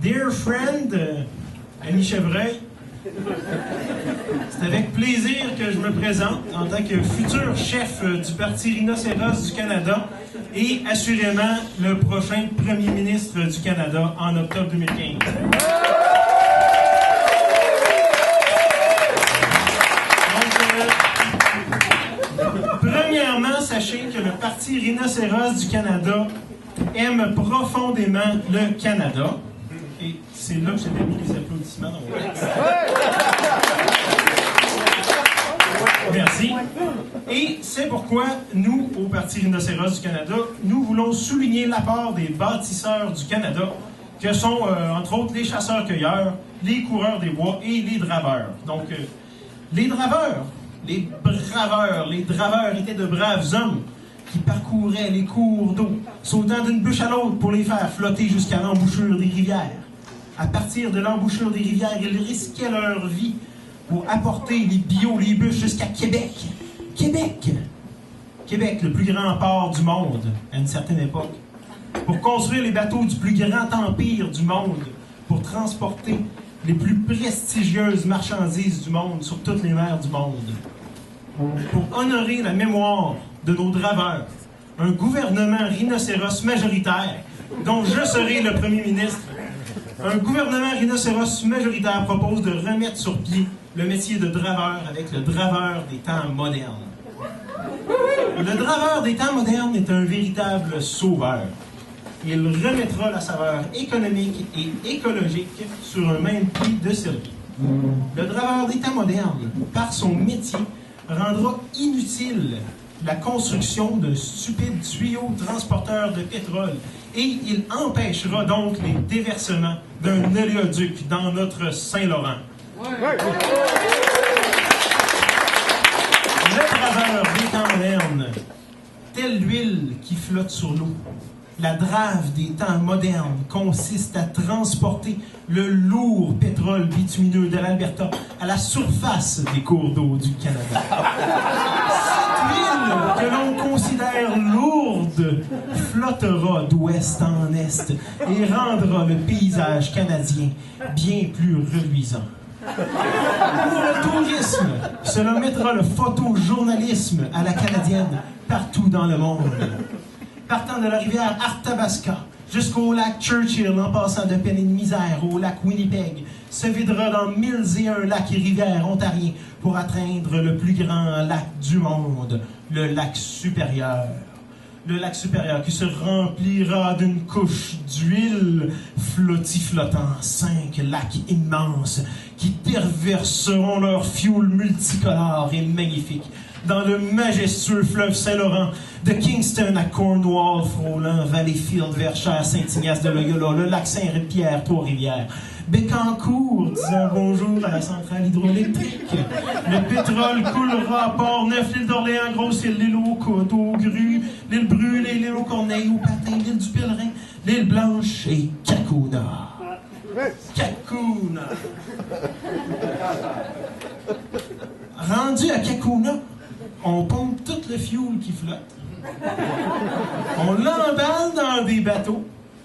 Dear friend, Annie Chevreuil, c'est avec plaisir que je me présente en tant que futur chef du Parti Rhinocéros du Canada et assurément le prochain premier ministre du Canada en octobre 2015. Premièrement, sachez que le Parti Rhinocéros du Canada aime profondément le Canada. Et c'est là que j'avais mis les applaudissements. Merci. Et c'est pourquoi nous, au Parti Rhinocéros du Canada, nous voulons souligner l'apport des bâtisseurs du Canada, que sont, entre autres, les chasseurs-cueilleurs, les coureurs des bois et les draveurs. Donc, les draveurs étaient de braves hommes qui parcouraient les cours d'eau, sautant d'une bûche à l'autre pour les faire flotter jusqu'à l'embouchure des rivières. À partir de l'embouchure des rivières, ils risquaient leur vie pour apporter les bûches jusqu'à Québec. Québec, le plus grand port du monde à une certaine époque. Pour construire les bateaux du plus grand empire du monde, pour transporter les plus prestigieuses marchandises du monde sur toutes les mers du monde. Pour honorer la mémoire de nos draveurs, un gouvernement rhinocéros majoritaire, dont je serai le premier ministre, un gouvernement rhinocéros majoritaire propose de remettre sur pied le métier de draveur avec le draveur des temps modernes. Le draveur des temps modernes est un véritable sauveur. Il remettra la saveur économique et écologique sur un même pied de survie. Le draveur des temps modernes, par son métier, rendra inutile la construction de stupides tuyaux transporteurs de pétrole et il empêchera donc les déversements d'un oléoduc dans notre Saint-Laurent. Le draveur des temps modernes, telle l'huile qui flotte sur l'eau, la drave des temps modernes consiste à transporter le lourd pétrole bitumineux de l'Alberta à la surface des cours d'eau du Canada. Cette huile que l'on considère lourde flottera d'ouest en est et rendra le paysage canadien bien plus reluisant. Pour le tourisme, cela mettra le photojournalisme à la canadienne partout dans le monde. Partant de la rivière Arthabasca jusqu'au lac Churchill, en passant de peine et de misère au lac Winnipeg, se videra dans 1001 lacs et rivières ontariens pour atteindre le plus grand lac du monde, le lac Supérieur. Le lac Supérieur qui se remplira d'une couche d'huile flottant 5 lacs immenses qui déverseront leur fioul multicolore et magnifique dans le majestueux fleuve Saint-Laurent, de Kingston à Cornwall, frôlant Valleyfield, Verchères, Saint-Ignace de Loyola, le lac Saint-Pierre, Trois-Rivières, Bécancour, disant bonjour à la centrale hydroélectrique. Le pétrole coulera à Port-Neuf, l'île d'Orléans, Grosse-Île, l'île aux Côtes, aux Grues, l'île Brûlée, l'île aux Corneilles, aux Patins, l'île du Pèlerin, l'île Blanche et Cacouna. Cacouna. Rendu à Cacouna, on pompe tout le fioul qui flotte. On l'emballe dans des bateaux.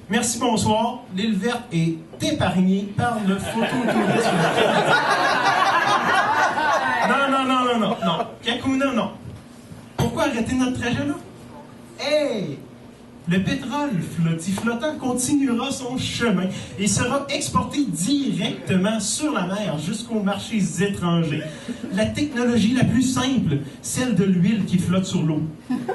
Merci, bonsoir. L'île verte est épargnée par le phototourisme. Non. Cacouna, non. Pourquoi arrêter notre trajet là? Hey! Le pétrole flottant continuera son chemin et sera exporté directement sur la mer jusqu'aux marchés étrangers. La technologie la plus simple, celle de l'huile qui flotte sur l'eau.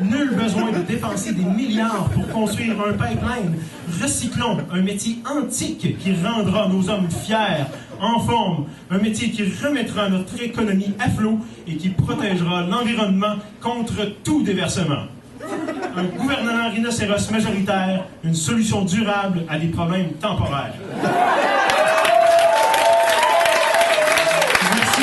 Nul besoin de dépenser des milliards pour construire un pipeline. Recyclons un métier antique qui rendra nos hommes fiers, en forme, un métier qui remettra notre économie à flot et qui protégera l'environnement contre tout déversement. Un gouvernement rhinocéros majoritaire, une solution durable à des problèmes temporaires. Merci.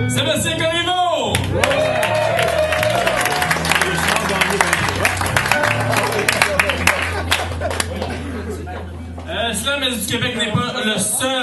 Sébastien Corriveau! Slam du Québec n'est pas le seul